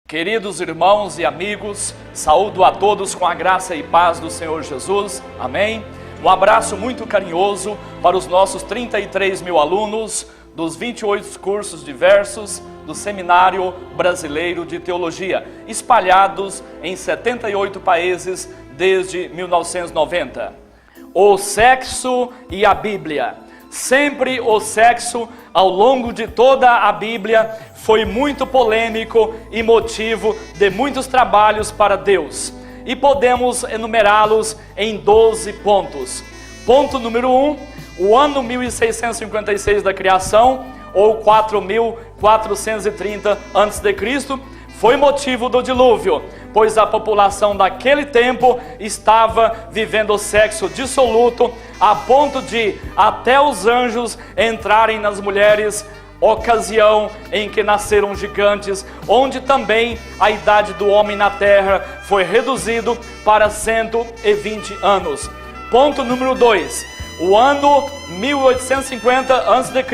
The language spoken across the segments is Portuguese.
Queridos irmãos e amigos, saúdo a todos com a graça e paz do Senhor Jesus, amém? Um abraço muito carinhoso para os nossos 33 mil alunos dos 28 cursos diversos do Seminário Brasileiro de Teologia, espalhados em 78 países desde 1990. O sexo e a Bíblia. Sempre o sexo, ao longo de toda a Bíblia, foi muito polêmico e motivo de muitos trabalhos para Deus. E podemos enumerá-los em 12 pontos. Ponto número 1, o ano 1656 da criação, ou 4.430 a.C., foi motivo do dilúvio, pois a população daquele tempo estava vivendo o sexo dissoluto, a ponto de até os anjos entrarem nas mulheres, ocasião em que nasceram gigantes, onde também a idade do homem na terra foi reduzido para 120 anos. Ponto número 2, o ano 1850 a.C.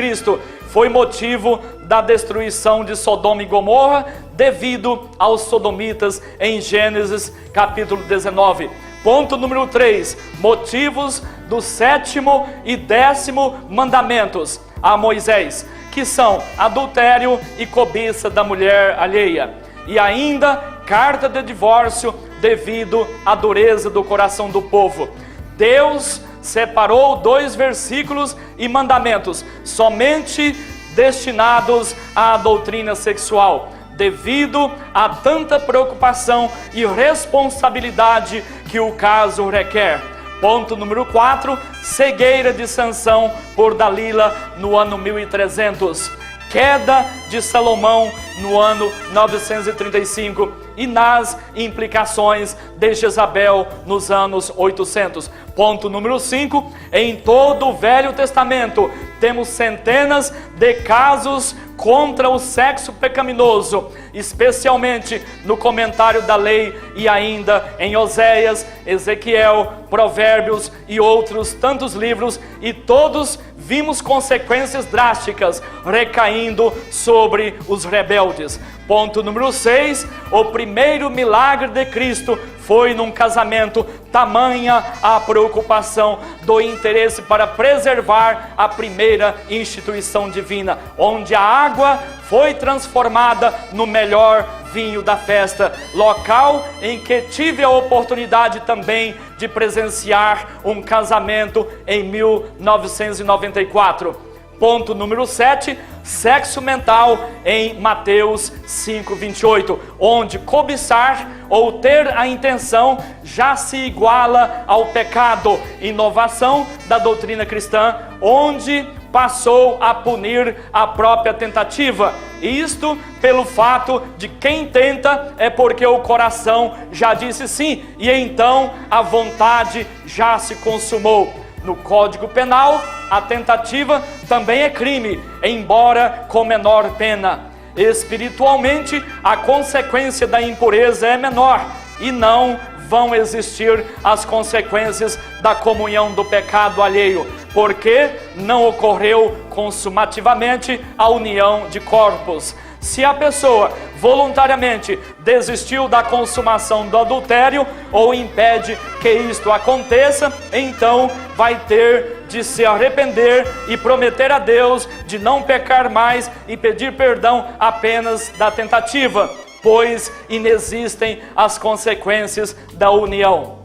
foi motivo da destruição de Sodoma e Gomorra devido aos sodomitas em Gênesis capítulo 19. Ponto número 3, motivos do 7º e 10º mandamentos a Moisés, que são adultério e cobiça da mulher alheia. E ainda carta de divórcio devido à dureza do coração do povo. Deus separou 2 versículos e mandamentos somente destinados à doutrina sexual, devido a tanta preocupação e responsabilidade que o caso requer. Ponto número 4, cegueira de Sansão por Dalila no ano 1300, queda de Salomão no ano 935 e nas implicações de Jezabel nos anos 800. Ponto número 5, em todo o Velho Testamento temos centenas de casos contra o sexo pecaminoso, especialmente no comentário da lei e ainda em Oséias, Ezequiel, Provérbios e outros tantos livros, e todos vimos consequências drásticas recaindo sobre os rebeldes. Ponto número 6, o primeiro milagre de Cristo foi num casamento, tamanha a preocupação do interesse para preservar a primeira instituição divina, onde a água foi transformada no melhor vinho da festa, local em que tive a oportunidade também de presenciar um casamento em 1994. Ponto número 7, sexo mental em Mateus 5:28, onde cobiçar ou ter a intenção já se iguala ao pecado, inovação da doutrina cristã, onde passou a punir a própria tentativa. Isto pelo fato de quem tenta é porque o coração já disse sim, e então a vontade já se consumou. No Código Penal, a tentativa também é crime, embora com menor pena. Espiritualmente, a consequência da impureza é menor e não vão existir as consequências da comunhão do pecado alheio, porque não ocorreu consumativamente a união de corpos. Se a pessoa voluntariamente desistiu da consumação do adultério ou impede que isto aconteça, então vai ter de se arrepender e prometer a Deus de não pecar mais e pedir perdão apenas da tentativa, pois inexistem as consequências da união.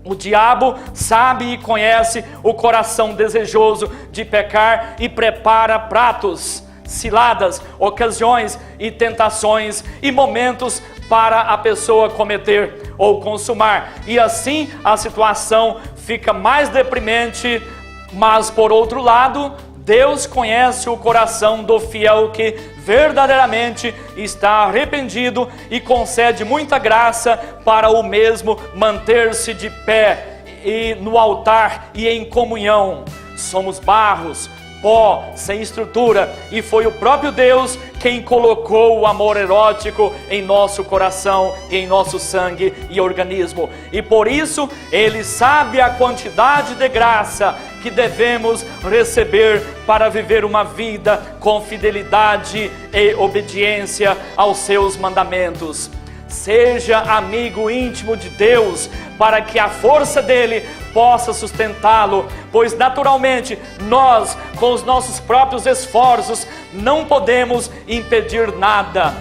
O diabo sabe e conhece o coração desejoso de pecar e prepara pratos, ciladas, ocasiões e tentações e momentos para a pessoa cometer ou consumar, e assim a situação fica mais deprimente. Mas por outro lado, Deus conhece o coração do fiel que verdadeiramente está arrependido e concede muita graça para o mesmo manter-se de pé e no altar e em comunhão. Somos barros, pó, sem estrutura, e foi o próprio Deus quem colocou o amor erótico em nosso coração, em nosso sangue e organismo. E por isso Ele sabe a quantidade de graça que devemos receber para viver uma vida com fidelidade e obediência aos seus mandamentos. Seja amigo íntimo de Deus, para que a força dele possa sustentá-lo, pois naturalmente nós, com os nossos próprios esforços, não podemos impedir nada.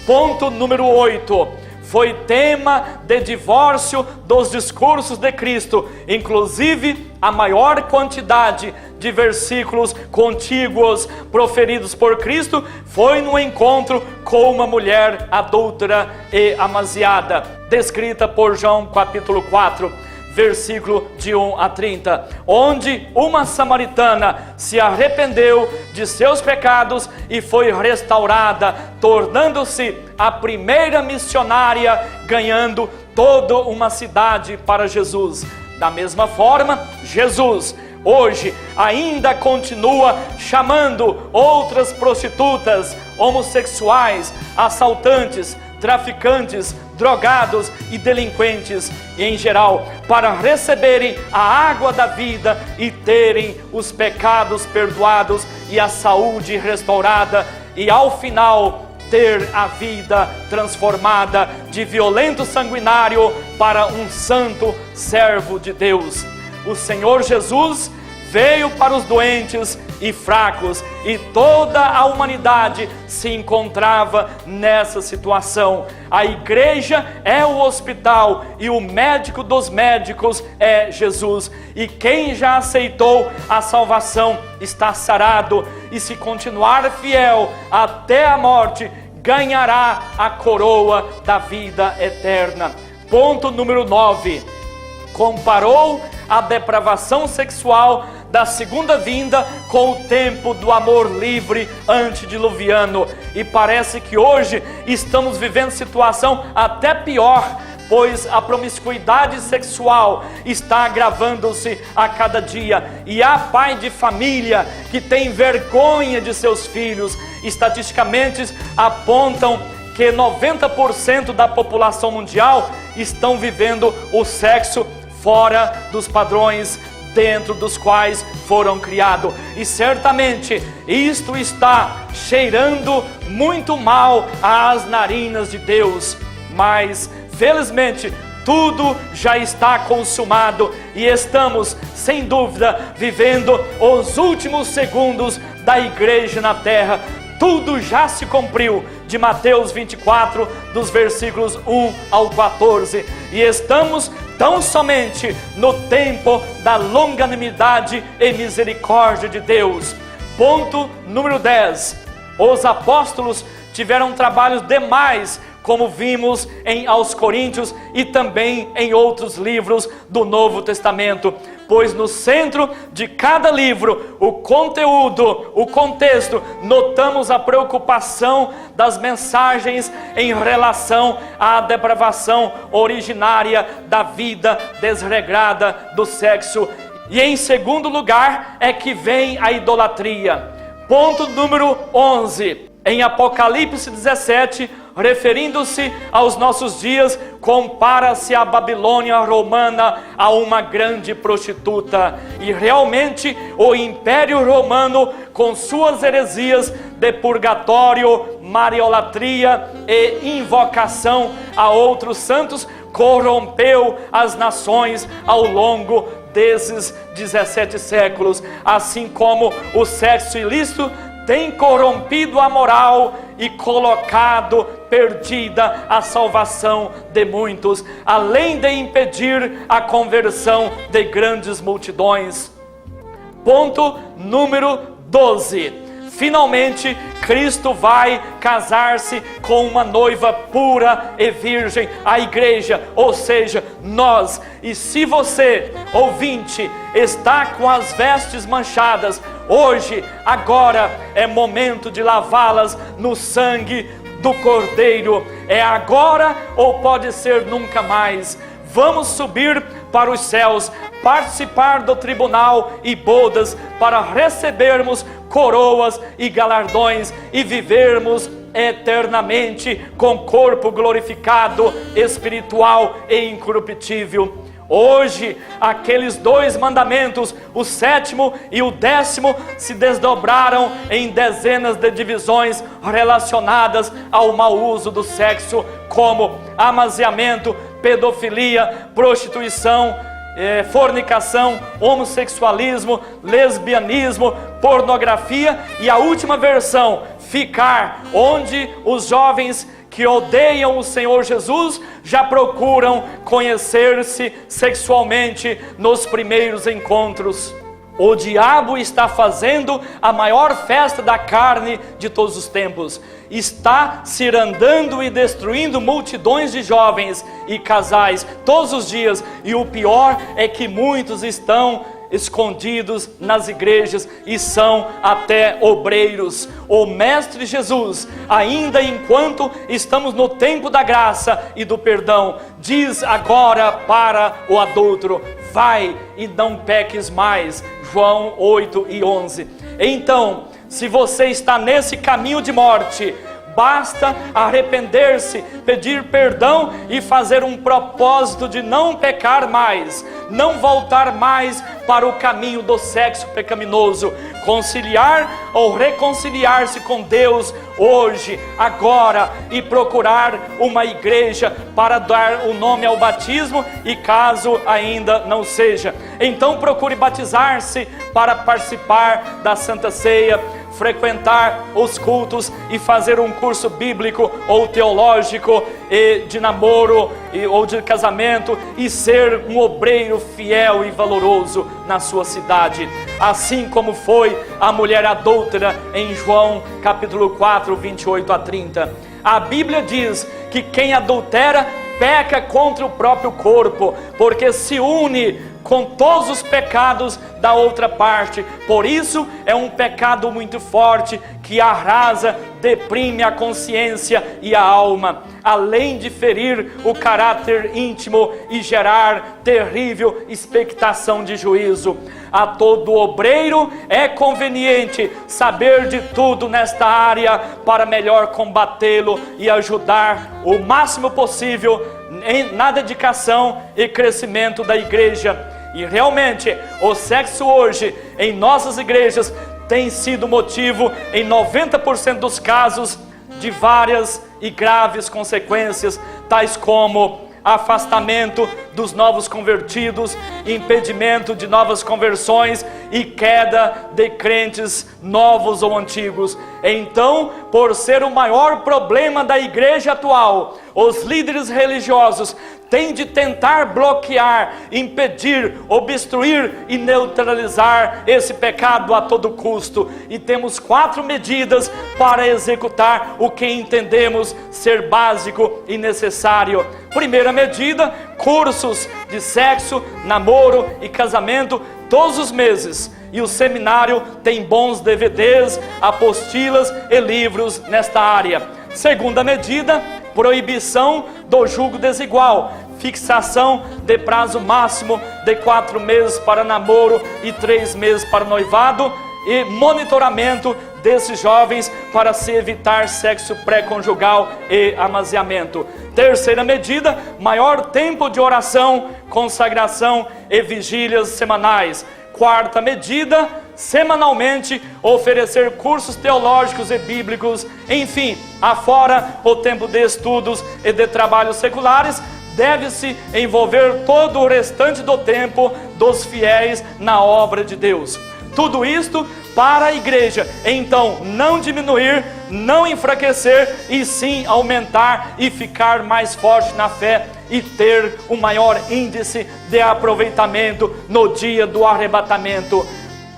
Ponto número 8. Foi tema de divórcio dos discursos de Cristo, inclusive a maior quantidade de versículos contíguos proferidos por Cristo foi no encontro com uma mulher adúltera e amaziada, descrita por João capítulo 4, versículo de 1 a 30, onde uma samaritana se arrependeu de seus pecados e foi restaurada, tornando-se a primeira missionária, ganhando toda uma cidade para Jesus. Da mesma forma, Jesus hoje ainda continua chamando outras prostitutas, homossexuais, assaltantes, traficantes, drogados e delinquentes, em geral, para receberem a água da vida e terem os pecados perdoados e a saúde restaurada, e ao final ter a vida transformada de violento sanguinário para um santo servo de Deus. O Senhor Jesus veio para os doentes e fracos, e toda a humanidade se encontrava nessa situação. A igreja é o hospital e o médico dos médicos é Jesus, e quem já aceitou a salvação está sarado, e se continuar fiel até a morte, ganhará a coroa da vida eterna. Ponto número 9. Comparou a depravação sexual da segunda vinda com o tempo do amor livre antediluviano, e parece que hoje estamos vivendo situação até pior, pois a promiscuidade sexual está agravando-se a cada dia, e há pai de família que tem vergonha de seus filhos. Estatisticamente apontam que 90% da população mundial estão vivendo o sexo fora dos padrões dentro dos quais foram criados, e certamente isto está cheirando muito mal às narinas de Deus, mas felizmente tudo já está consumado e estamos, sem dúvida, vivendo os últimos segundos da igreja na terra. Tudo já se cumpriu, de Mateus 24, dos versículos 1 ao 14, e estamos tão somente no tempo da longanimidade e misericórdia de Deus. Ponto número 10. Os apóstolos tiveram trabalhos demais, como vimos aos Coríntios e também em outros livros do Novo Testamento, pois no centro de cada livro, o conteúdo, o contexto, notamos a preocupação das mensagens em relação à depravação originária da vida desregrada do sexo. E em segundo lugar é que vem a idolatria. Ponto número 11. Em Apocalipse 17, referindo-se aos nossos dias, compara-se a Babilônia romana a uma grande prostituta. E realmente o Império Romano, com suas heresias de purgatório, mariolatria e invocação a outros santos, corrompeu as nações ao longo desses 17 séculos, assim como o sexo ilícito tem corrompido a moral e colocado perdida a salvação de muitos, além de impedir a conversão de grandes multidões. Ponto número 12. Finalmente, Cristo vai casar-se com uma noiva pura e virgem, a igreja, ou seja, nós. E se você, ouvinte, está com as vestes manchadas, hoje, agora, é momento de lavá-las no sangue do Cordeiro. É agora ou pode ser nunca mais. vamos subir para os céus, participar do tribunal e bodas, para recebermos coroas e galardões e vivermos eternamente com corpo glorificado, espiritual e incorruptível. Hoje, aqueles 2 mandamentos, o 7º e o 10º, se desdobraram em dezenas de divisões relacionadas ao mau uso do sexo, como amaziamento, pedofilia, prostituição, fornicação, homossexualismo, lesbianismo, pornografia e a última versão, ficar, onde os jovens que odeiam o Senhor Jesus já procuram conhecer-se sexualmente nos primeiros encontros. O diabo está fazendo a maior festa da carne de todos os tempos. Está cirandando e destruindo multidões de jovens e casais todos os dias. E o pior é que muitos estão escondidos nas igrejas e são até obreiros. O Mestre Jesus, ainda enquanto estamos no tempo da graça e do perdão, diz agora para o adúltero: vai e não peques mais. João 8:11. Então, se você está nesse caminho de morte, basta arrepender-se, pedir perdão e fazer um propósito de não pecar mais, não voltar mais para o caminho do sexo pecaminoso, conciliar ou reconciliar-se com Deus hoje, agora, e procurar uma igreja para dar o nome ao batismo, e caso ainda não seja, então procure batizar-se para participar da Santa Ceia, frequentar os cultos e fazer um curso bíblico ou teológico e de namoro ou de casamento e ser um obreiro fiel e valoroso na sua cidade, assim como foi a mulher adúltera em João capítulo 4, 28-30. A Bíblia diz que quem adultera peca contra o próprio corpo, porque se une com todos os pecados da outra parte. Por isso é um pecado muito forte que arrasa, deprime a consciência e a alma, além de ferir o caráter íntimo e gerar terrível expectação de juízo. A todo obreiro é conveniente saber de tudo nesta área para melhor combatê-lo e ajudar o máximo possível na dedicação e crescimento da igreja. E realmente, o sexo hoje em nossas igrejas tem sido motivo, em 90% dos casos, de várias e graves consequências, tais como afastamento dos novos convertidos, impedimento de novas conversões e queda de crentes novos ou antigos. Então, por ser o maior problema da igreja atual, os líderes religiosos têm de tentar bloquear, impedir, obstruir e neutralizar esse pecado a todo custo. E temos 4 medidas para executar o que entendemos ser básico e necessário. Primeira medida: cursos de sexo, namoro e casamento todos os meses. E o seminário tem bons DVDs, apostilas e livros nesta área. Segunda medida: proibição do julgo desigual, fixação de prazo máximo de 4 meses para namoro e 3 meses para noivado, e monitoramento desses jovens para se evitar sexo pré-conjugal e amaziamento. Terceira medida: maior tempo de oração, consagração e vigílias semanais. Quarta medida: semanalmente oferecer cursos teológicos e bíblicos. Enfim, afora o tempo de estudos e de trabalhos seculares, deve-se envolver todo o restante do tempo dos fiéis na obra de Deus. Tudo isto para a igreja, então, não diminuir, não enfraquecer, e sim aumentar e ficar mais forte na fé e ter um maior índice de aproveitamento no dia do arrebatamento.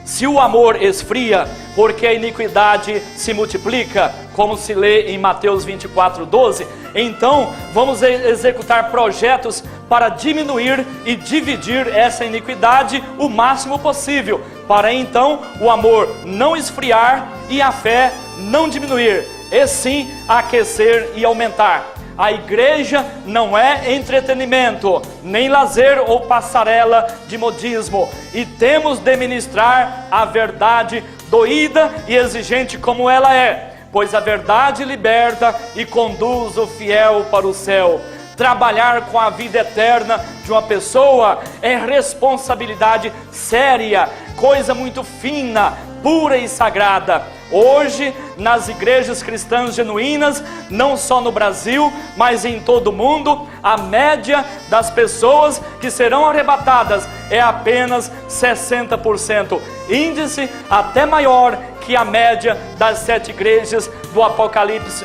Se o amor esfria, porque a iniquidade se multiplica, como se lê em Mateus 24:12, então vamos executar projetos para diminuir e dividir essa iniquidade o máximo possível, para então o amor não esfriar e a fé não diminuir, e sim aquecer e aumentar. A igreja não é entretenimento, nem lazer ou passarela de modismo. E temos de ministrar a verdade doída e exigente como ela é, pois a verdade liberta e conduz o fiel para o céu. Trabalhar com a vida eterna de uma pessoa é responsabilidade séria, coisa muito fina, pura e sagrada. Hoje, nas igrejas cristãs genuínas, não só no Brasil, mas em todo o mundo, a média das pessoas que serão arrebatadas é apenas 60%, índice até maior que a média das 7 igrejas do Apocalipse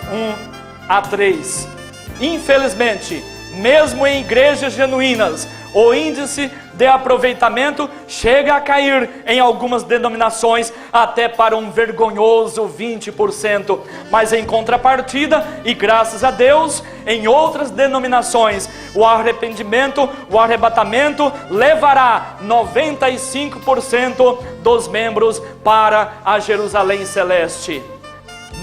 1-3. Infelizmente, mesmo em igrejas genuínas, o índice de aproveitamento chega a cair em algumas denominações até para um vergonhoso 20%. Mas em contrapartida, e graças a Deus, em outras denominações, o arrependimento, o arrebatamento levará 95% dos membros para a Jerusalém Celeste.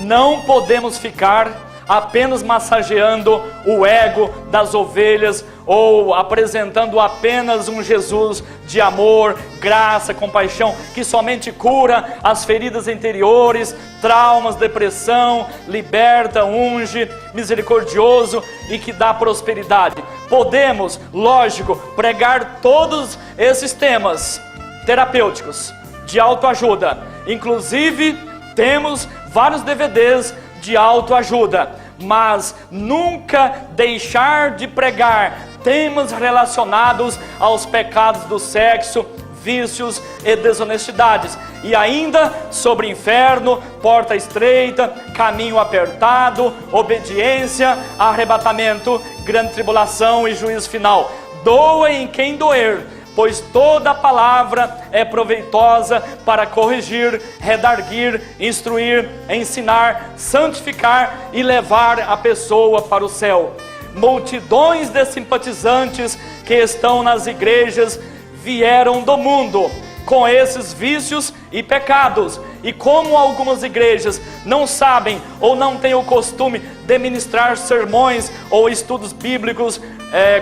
Não podemos ficar apenas massageando o ego das ovelhas ou apresentando apenas um Jesus de amor, graça, compaixão, que somente cura as feridas interiores, traumas, depressão, liberta, unge, misericordioso e que dá prosperidade. Podemos, lógico, pregar todos esses temas terapêuticos, de autoajuda. Inclusive, temos vários DVDs de autoajuda, mas nunca deixar de pregar temas relacionados aos pecados do sexo, vícios e desonestidades, e ainda sobre inferno, porta estreita, caminho apertado, obediência, arrebatamento, grande tribulação e juízo final. Doa em quem doer, pois toda palavra é proveitosa para corrigir, redarguir, instruir, ensinar, santificar e levar a pessoa para o céu. Multidões de simpatizantes que estão nas igrejas vieram do mundo com esses vícios e pecados, e como algumas igrejas não sabem ou não têm o costume de ministrar sermões ou estudos bíblicos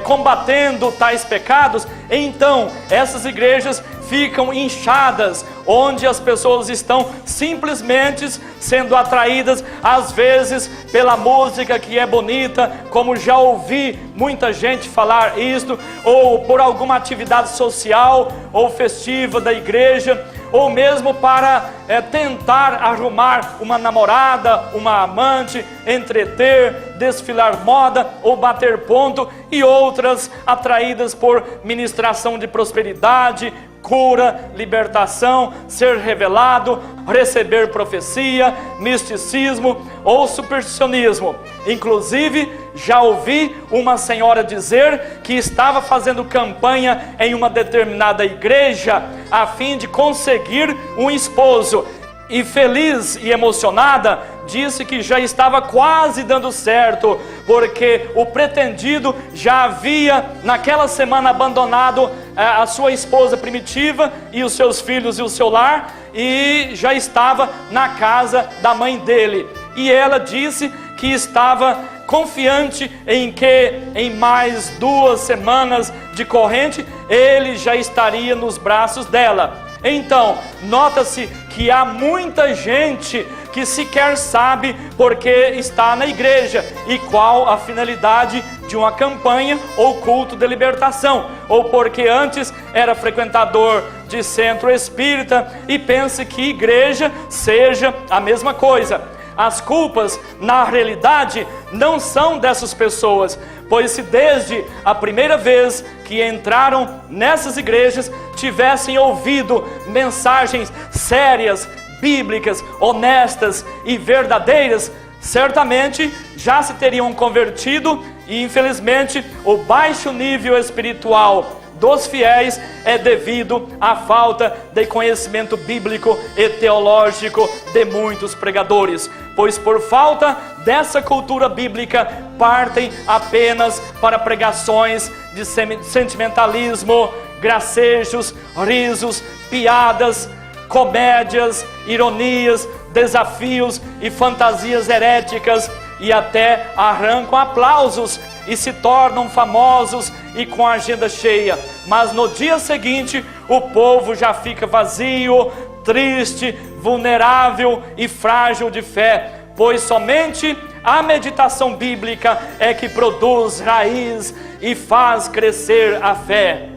combatendo tais pecados, então essas igrejas ficam inchadas, onde as pessoas estão simplesmente sendo atraídas, às vezes pela música que é bonita, como já ouvi muita gente falar isto, ou por alguma atividade social ou festiva da igreja, ou mesmo para tentar arrumar uma namorada, uma amante, entreter, desfilar moda ou bater ponto, e outras atraídas por ministração de prosperidade, cura, libertação, ser revelado, receber profecia, misticismo ou supersticionismo. Inclusive, já ouvi uma senhora dizer que estava fazendo campanha em uma determinada igreja a fim de conseguir um esposo, e feliz e emocionada, disse que já estava quase dando certo, porque o pretendido já havia naquela semana abandonado a sua esposa primitiva e os seus filhos e o seu lar, e já estava na casa da mãe dele. E ela disse que estava confiante em que em mais 2 semanas de corrente ele já estaria nos braços dela. Então, nota-se que há muita gente que sequer sabe porque está na igreja e qual a finalidade de uma campanha ou culto de libertação, ou porque antes era frequentador de centro espírita e pensa que igreja seja a mesma coisa. As culpas, na realidade, não são dessas pessoas, pois se desde a primeira vez que entraram nessas igrejas tivessem ouvido mensagens sérias, bíblicas, honestas e verdadeiras, certamente já se teriam convertido, e infelizmente o baixo nível espiritual dos fiéis é devido à falta de conhecimento bíblico e teológico de muitos pregadores, pois por falta dessa cultura bíblica partem apenas para pregações de sentimentalismo, gracejos, risos, piadas, comédias, ironias, desafios e fantasias heréticas, e até arrancam aplausos e se tornam famosos e com a agenda cheia. Mas no dia seguinte o povo já fica vazio, triste, vulnerável e frágil de fé, pois somente a meditação bíblica é que produz raiz e faz crescer a fé.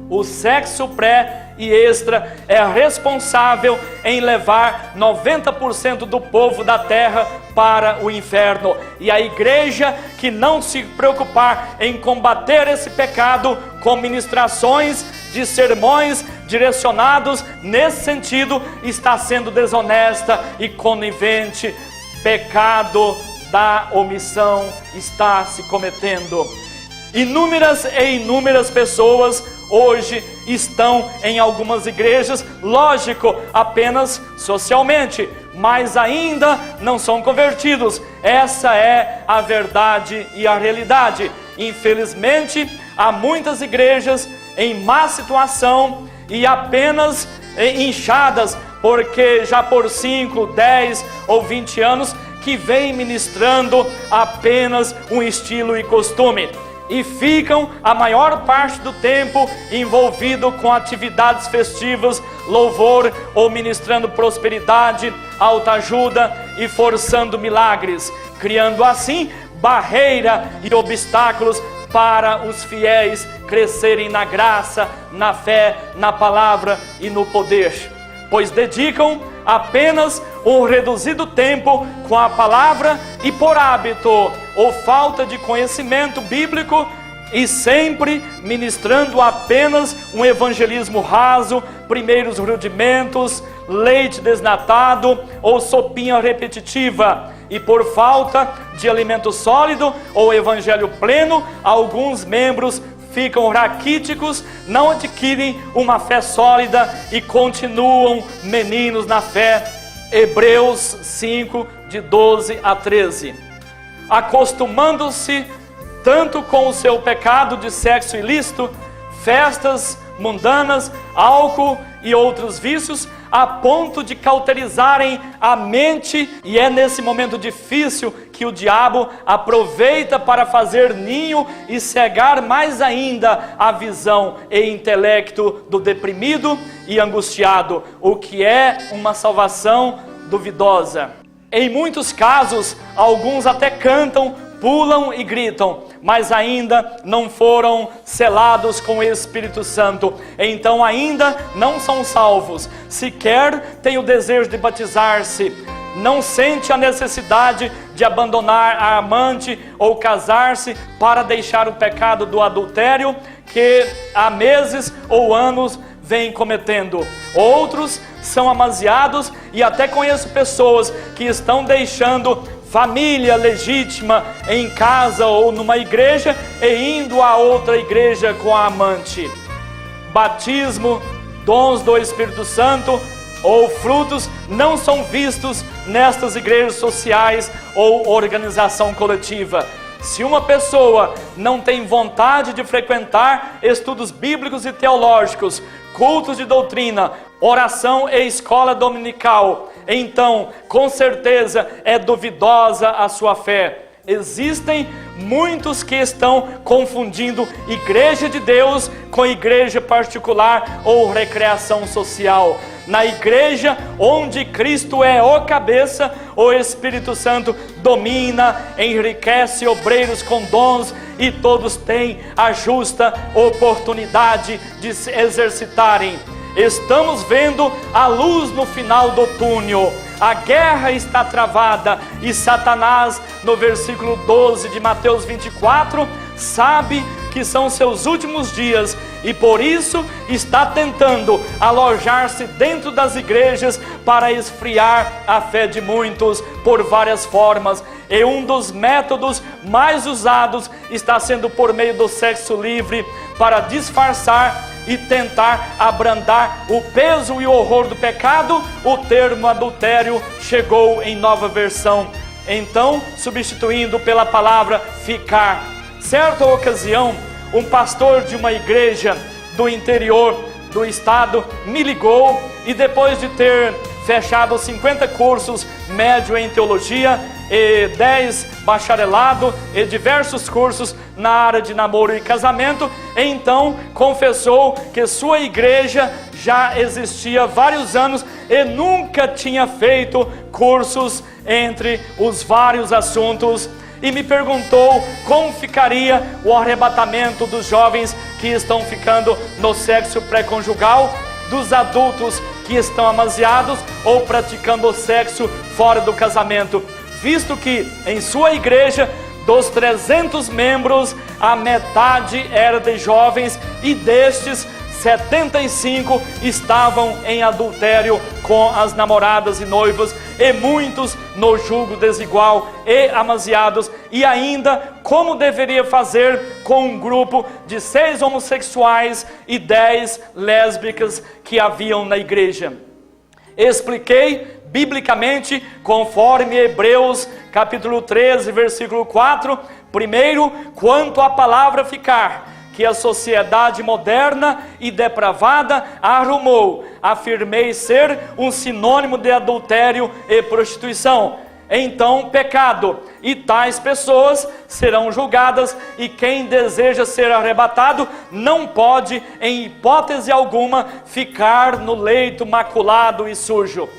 O sexo pré e extra é responsável em levar 90% do povo da terra para o inferno. E a igreja que não se preocupar em combater esse pecado com ministrações de sermões direcionados nesse sentido, está sendo desonesta e conivente. Pecado da omissão está se cometendo. Inúmeras e inúmeras pessoas hoje estão em algumas igrejas, lógico, apenas socialmente, mas ainda não são convertidos. Essa é a verdade e a realidade. Infelizmente, há muitas igrejas em má situação e apenas inchadas, porque já por 5, 10 ou 20 anos que vem ministrando apenas um estilo e costume. E ficam a maior parte do tempo envolvido com atividades festivas, louvor ou ministrando prosperidade, autoajuda e forçando milagres, criando assim barreira e obstáculos para os fiéis crescerem na graça, na fé, na palavra e no poder, pois dedicam apenas um reduzido tempo com a palavra e por hábito ou falta de conhecimento bíblico, e sempre ministrando apenas um evangelismo raso, primeiros rudimentos, leite desnatado ou sopinha repetitiva. E por falta de alimento sólido ou evangelho pleno, alguns membros ficam raquíticos, não adquirem uma fé sólida e continuam meninos na fé. Hebreus 5, de 12 a 13. Acostumando-se tanto com o seu pecado de sexo ilícito, festas mundanas, álcool e outros vícios, a ponto de cauterizarem a mente, e é nesse momento difícil que o diabo aproveita para fazer ninho e cegar mais ainda a visão e intelecto do deprimido e angustiado, o que é uma salvação duvidosa. Em muitos casos, alguns até cantam, pulam e gritam, mas ainda não foram selados com o Espírito Santo, então ainda não são salvos, sequer têm o desejo de batizar-se, não sente a necessidade de abandonar a amante ou casar-se para deixar o pecado do adultério que há meses ou anos vem cometendo. Outros são amasiados, e até conheço pessoas que estão deixando família legítima em casa ou numa igreja e indo a outra igreja com a amante. Batismo, dons do Espírito Santo ou frutos não são vistos nestas igrejas sociais ou organização coletiva. Se uma pessoa não tem vontade de frequentar estudos bíblicos e teológicos, cultos de doutrina, oração e escola dominical, então, com certeza, é duvidosa a sua fé. Existem muitos que estão confundindo igreja de Deus com igreja particular ou recreação social. Na igreja onde Cristo é o cabeça, o Espírito Santo domina, enriquece obreiros com dons e todos têm a justa oportunidade de se exercitarem. Estamos vendo a luz no final do túnel. A guerra está travada e Satanás, no versículo 12 de Mateus 24, sabe que são seus últimos dias e por isso está tentando alojar-se dentro das igrejas para esfriar a fé de muitos por várias formas. E um dos métodos mais usados está sendo por meio do sexo livre, para disfarçar e tentar abrandar o peso e o horror do pecado. O termo adultério chegou em nova versão, então substituindo pela palavra ficar. Certa ocasião, um pastor de uma igreja do interior do estado me ligou e depois de ter fechado 50 cursos médio em teologia, e 10 bacharelado e diversos cursos na área de namoro e casamento. Então confessou que sua igreja já existia há vários anos e nunca tinha feito cursos entre os vários assuntos, e me perguntou como ficaria o arrebatamento dos jovens que estão ficando no sexo pré-conjugal, dos adultos que estão amasiados ou praticando o sexo fora do casamento, visto que em sua igreja, dos 300 membros, a metade era de jovens e destes 75 estavam em adultério com as namoradas e noivas, e muitos no julgo desigual e amasiados. E ainda, como deveria fazer com um grupo de 6 homossexuais e 10 lésbicas que haviam na igreja? Expliquei biblicamente, conforme Hebreus capítulo 13, versículo 4, primeiro, quanto à palavra ficar, que a sociedade moderna e depravada arrumou, afirmei ser um sinônimo de adultério e prostituição. Então, pecado, e tais pessoas serão julgadas, e quem deseja ser arrebatado não pode, em hipótese alguma, ficar no leito maculado e sujo.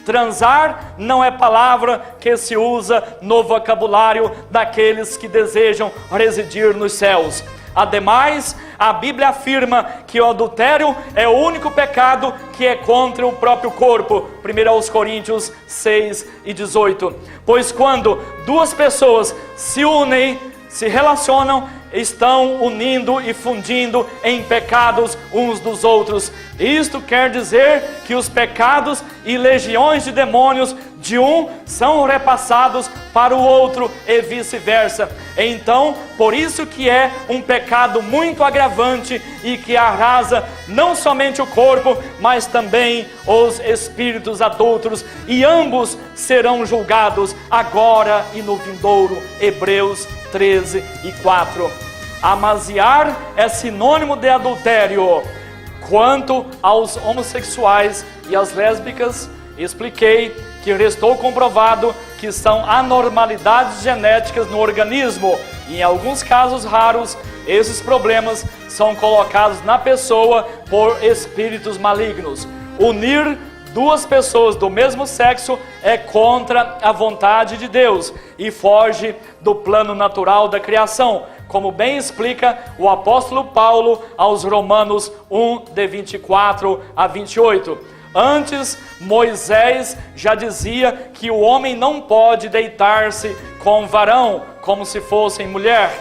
Transar não é palavra que se usa no vocabulário daqueles que desejam residir nos céus. Ademais, a Bíblia afirma que o adultério é o único pecado que é contra o próprio corpo. 1 Coríntios 6 e 18. Pois quando duas pessoas se unem, se relacionam, estão unindo e fundindo em pecados uns dos outros. Isto quer dizer que os pecados e legiões de demônios de um são repassados para o outro e vice-versa. Então, por isso que é um pecado muito agravante e que arrasa não somente o corpo, mas também os espíritos adúlteros, e ambos serão julgados agora e no vindouro. Hebreus 13 e 4. Amasiar é sinônimo de adultério. Quanto aos homossexuais e às lésbicas, expliquei que restou comprovado que são anormalidades genéticas no organismo. E em alguns casos raros, esses problemas são colocados na pessoa por espíritos malignos. Unir duas pessoas do mesmo sexo é contra a vontade de Deus e foge do plano natural da criação, como bem explica o apóstolo Paulo aos Romanos 1, de 24 a 28. Antes, Moisés já dizia que o homem não pode deitar-se com varão, como se fossem mulher.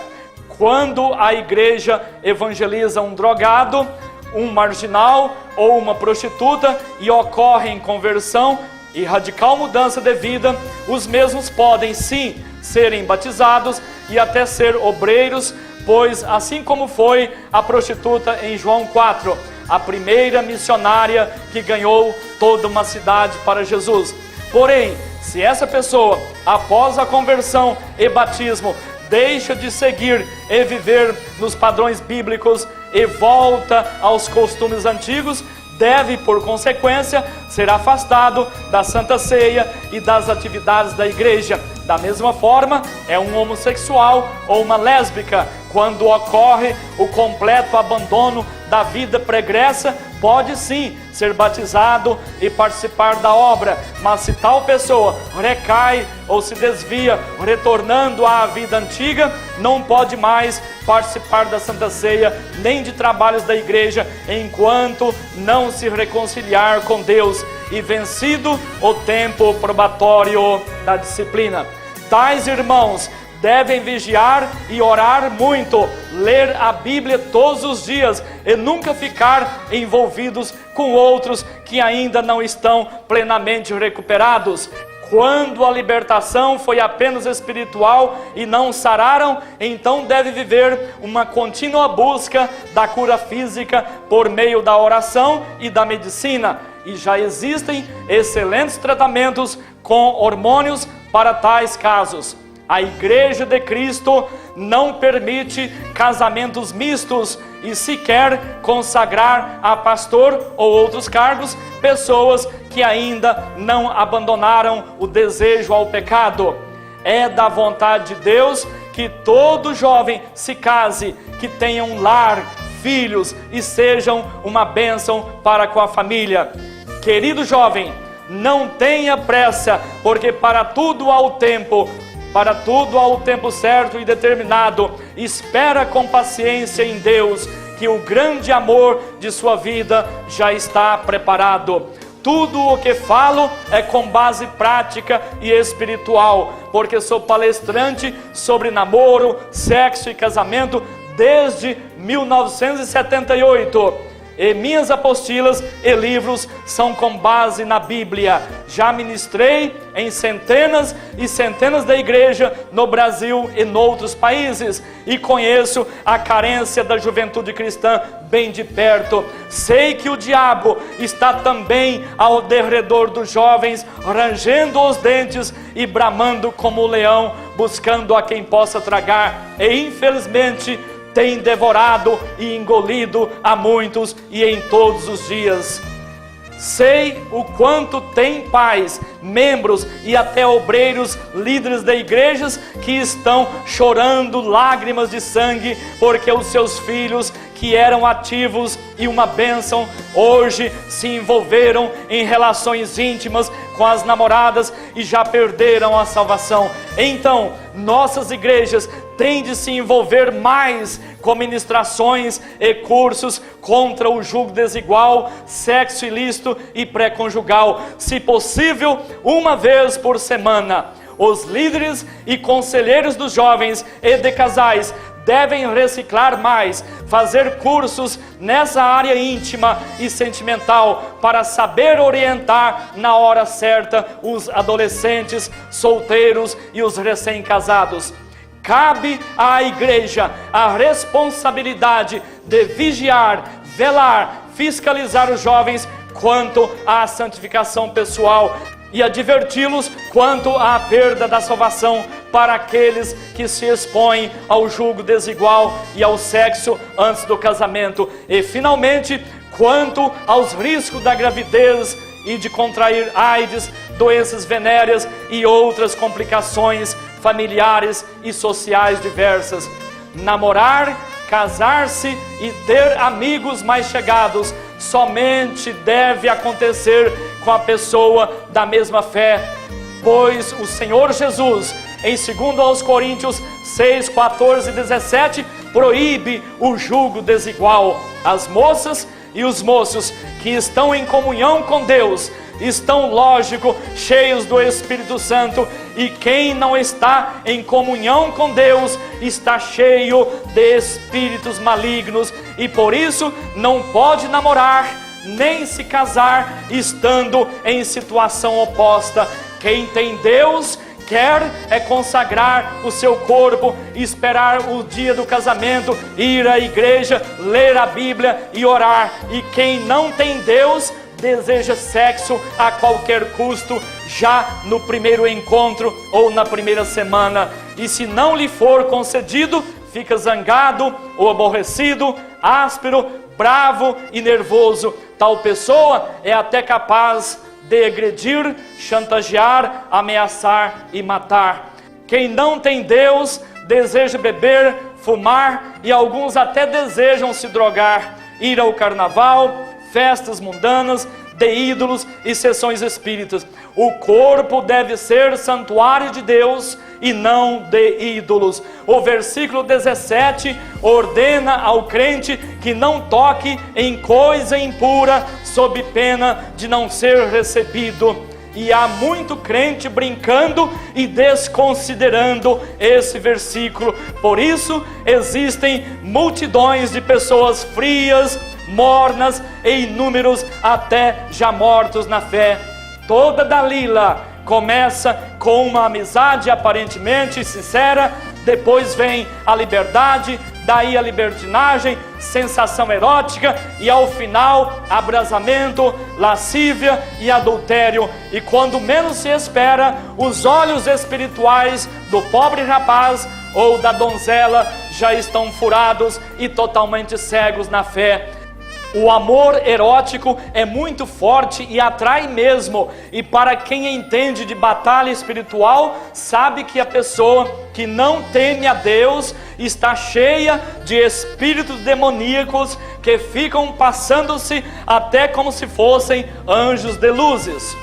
Quando a igreja evangeliza um drogado, um marginal ou uma prostituta e ocorre em conversão e radical mudança de vida, os mesmos podem sim serem batizados e até ser obreiros, pois assim como foi a prostituta em João 4, a primeira missionária que ganhou toda uma cidade para Jesus. Porém, se essa pessoa, após a conversão e batismo, deixa de seguir e viver nos padrões bíblicos e volta aos costumes antigos, deve, por consequência, ser afastado da Santa Ceia e das atividades da igreja. Da mesma forma, é um homossexual ou uma lésbica, quando ocorre o completo abandono da vida pregressa, pode sim ser batizado e participar da obra, mas se tal pessoa recai ou se desvia, retornando à vida antiga, não pode mais participar da Santa Ceia, nem de trabalhos da igreja, enquanto não se reconciliar com Deus e vencido o tempo probatório da disciplina. Tais irmãos devem vigiar e orar muito, ler a Bíblia todos os dias e nunca ficar envolvidos com outros que ainda não estão plenamente recuperados. Quando a libertação foi apenas espiritual e não sararam, então deve viver uma contínua busca da cura física por meio da oração e da medicina. E já existem excelentes tratamentos com hormônios para tais casos. A Igreja de Cristo não permite casamentos mistos e sequer consagrar a pastor ou outros cargos pessoas que ainda não abandonaram o desejo ao pecado. É da vontade de Deus que todo jovem se case, que tenha um lar, filhos e sejam uma bênção para com a família. Querido jovem, não tenha pressa, porque para tudo há o tempo certo e determinado. Espera com paciência em Deus, que o grande amor de sua vida já está preparado. Tudo o que falo é com base prática e espiritual, porque sou palestrante sobre namoro, sexo e casamento desde 1978. E minhas apostilas e livros são com base na Bíblia. Já ministrei em centenas e centenas de igrejas no Brasil e noutros países, e conheço a carência da juventude cristã bem de perto. Sei que o diabo está também ao derredor dos jovens, rangendo os dentes e bramando como o leão, buscando a quem possa tragar, e infelizmente tem devorado e engolido a muitos e em todos os dias. Sei o quanto tem pais, membros e até obreiros, líderes de igrejas que estão chorando lágrimas de sangue porque os seus filhos, que eram ativos e uma bênção, hoje se envolveram em relações íntimas com as namoradas e já perderam a salvação. Então, nossas igrejas têm de se envolver mais com ministrações e cursos contra o julgo desigual, sexo ilícito e pré-conjugal, se possível, uma vez por semana. Os líderes e conselheiros dos jovens e de casais devem reciclar mais, fazer cursos nessa área íntima e sentimental para saber orientar na hora certa os adolescentes, solteiros e os recém-casados. Cabe à igreja a responsabilidade de vigiar, velar, fiscalizar os jovens quanto à santificação pessoal e adverti-los quanto à perda da salvação para aqueles que se expõem ao julgo desigual e ao sexo antes do casamento. E finalmente, quanto aos riscos da gravidez e de contrair AIDS, doenças venéreas e outras complicações familiares e sociais diversas. Namorar, casar-se e ter amigos mais chegados somente deve acontecer com a pessoa da mesma fé, pois o Senhor Jesus, em 2 Coríntios 6, 14 e 17, proíbe o julgo desigual. As moças e os moços que estão em comunhão com Deus estão, lógico, cheios do Espírito Santo, e quem não está em comunhão com Deus está cheio de espíritos malignos, e por isso não pode namorar nem se casar estando em situação oposta. Quem tem Deus quer é consagrar o seu corpo, esperar o dia do casamento, ir à igreja, ler a Bíblia e orar. E quem não tem Deus deseja sexo a qualquer custo, já no primeiro encontro ou na primeira semana. E se não lhe for concedido, fica zangado ou aborrecido, áspero, bravo e nervoso. Tal pessoa é até capaz de agredir, chantagear, ameaçar e matar. Quem não tem Deus deseja beber, fumar e alguns até desejam se drogar, ir ao carnaval, festas mundanas, de ídolos e sessões espíritas. O corpo deve ser santuário de Deus e não de ídolos. O versículo 17 ordena ao crente que não toque em coisa impura, sob pena de não ser recebido. E há muito crente brincando e desconsiderando esse versículo. Por isso existem multidões de pessoas frias, mornas e inúmeros até já mortos na fé. Toda Dalila começa com uma amizade aparentemente sincera, depois vem a liberdade, daí a libertinagem, sensação erótica e ao final abrasamento, lascívia e adultério. E quando menos se espera, os olhos espirituais do pobre rapaz ou da donzela já estão furados e totalmente cegos na fé. O amor erótico é muito forte e atrai mesmo. E para quem entende de batalha espiritual, sabe que a pessoa que não teme a Deus está cheia de espíritos demoníacos que ficam passando-se até como se fossem anjos de luzes.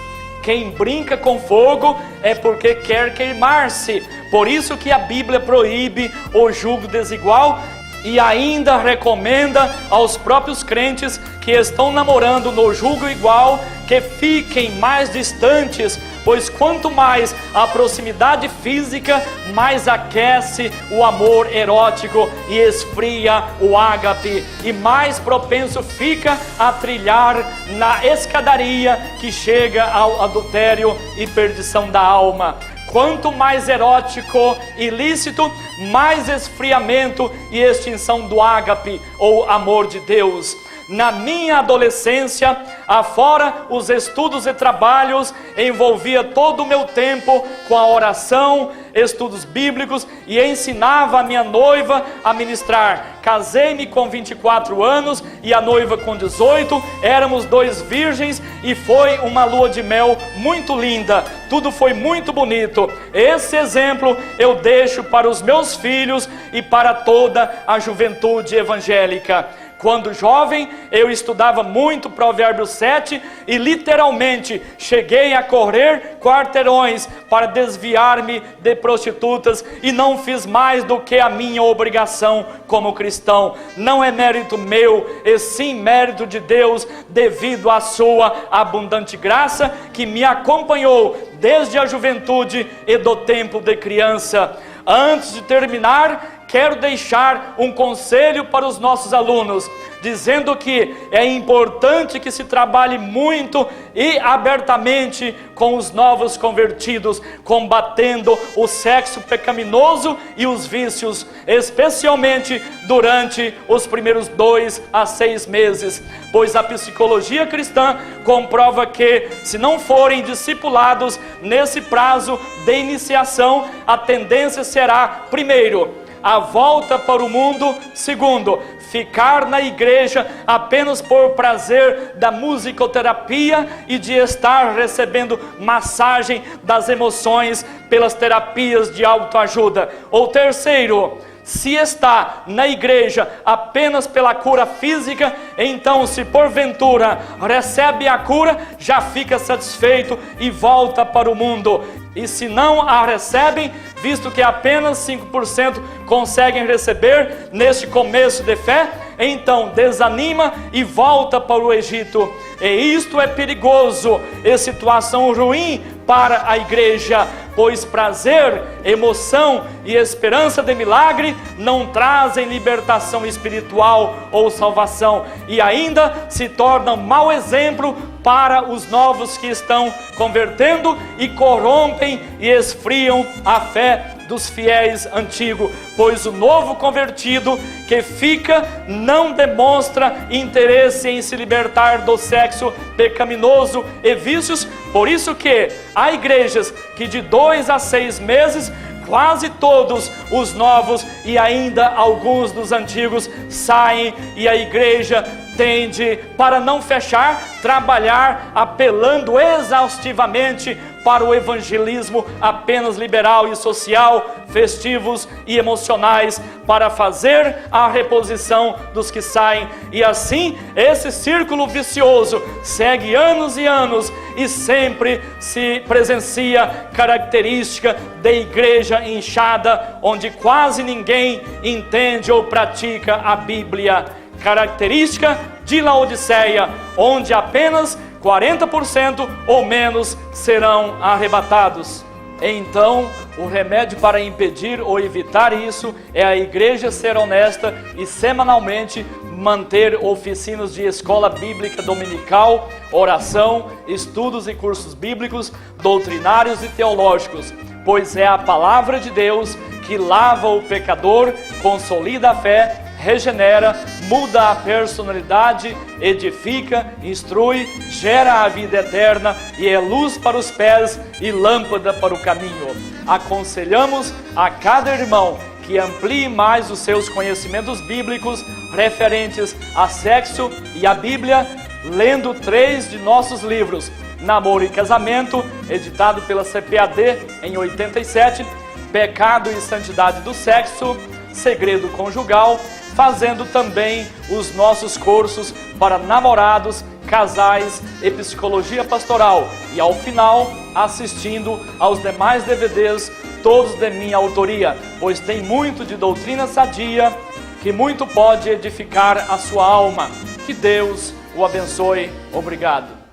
Quem brinca com fogo é porque quer queimar-se. Por isso que a Bíblia proíbe o julgo desigual e ainda recomenda aos próprios crentes que estão namorando no julgo igual que fiquem mais distantes, pois quanto mais a proximidade física, mais aquece o amor erótico e esfria o ágape, e mais propenso fica a trilhar na escadaria que chega ao adultério e perdição da alma. Quanto mais erótico e lícito, mais esfriamento e extinção do ágape, ou amor de Deus. Na minha adolescência, afora os estudos e trabalhos, envolvia todo o meu tempo com a oração, estudos bíblicos, e ensinava a minha noiva a ministrar. Casei-me com 24 anos e a noiva com 18, éramos 2 virgens e foi uma lua de mel muito linda, tudo foi muito bonito. Esse exemplo eu deixo para os meus filhos e para toda a juventude evangélica. Quando jovem, eu estudava muito Provérbios 7 e literalmente cheguei a correr quarteirões para desviar-me de prostitutas e não fiz mais do que a minha obrigação como cristão. Não é mérito meu, e sim mérito de Deus, devido à sua abundante graça que me acompanhou desde a juventude e do tempo de criança. Antes de terminar, quero deixar um conselho para os nossos alunos, dizendo que é importante que se trabalhe muito e abertamente com os novos convertidos, combatendo o sexo pecaminoso e os vícios, especialmente durante os primeiros 2 a 6 meses, pois a psicologia cristã comprova que, se não forem discipulados nesse prazo de iniciação, a tendência será, primeiro, a volta para o mundo, segundo, ficar na igreja apenas por prazer da musicoterapia e de estar recebendo massagem das emoções pelas terapias de autoajuda. Ou terceiro, se está na igreja apenas pela cura física, então se porventura recebe a cura, já fica satisfeito e volta para o mundo. E se não a recebem, visto que apenas 5% conseguem receber neste começo de fé, então desanima e volta para o Egito. E isto é perigoso e situação ruim para a igreja, pois prazer, emoção e esperança de milagre não trazem libertação espiritual ou salvação, e ainda se tornam mau exemplo para os novos que estão convertendo e corrompem e esfriam a fé dos fiéis antigos, pois o novo convertido que fica não demonstra interesse em se libertar do sexo pecaminoso e vícios. Por isso que há igrejas que de 2 a 6 meses, quase todos os novos e ainda alguns dos antigos saem, e a igreja tende, para não fechar, trabalhar apelando exaustivamente para o evangelismo apenas liberal e social, festivos e emocionais, para fazer a reposição dos que saem. E assim, esse círculo vicioso segue anos e anos, e sempre se presencia característica de igreja inchada, onde quase ninguém entende ou pratica a Bíblia. Característica de Laodiceia, onde apenas 40% ou menos serão arrebatados. Então, o remédio para impedir ou evitar isso é a igreja ser honesta e semanalmente manter oficinas de escola bíblica dominical, oração, estudos e cursos bíblicos, doutrinários e teológicos, pois é a palavra de Deus que lava o pecador, consolida a fé, regenera, muda a personalidade, edifica, instrui, gera a vida eterna e é luz para os pés e lâmpada para o caminho. Aconselhamos a cada irmão que amplie mais os seus conhecimentos bíblicos referentes a sexo e a Bíblia, lendo 3 de nossos livros: Namoro e Casamento, editado pela CPAD em 87, Pecado e Santidade do Sexo, Segredo Conjugal, fazendo também os nossos cursos para namorados, casais e psicologia pastoral, e ao final assistindo aos demais DVDs, todos de minha autoria, pois tem muito de doutrina sadia que muito pode edificar a sua alma. Que Deus o abençoe. Obrigado.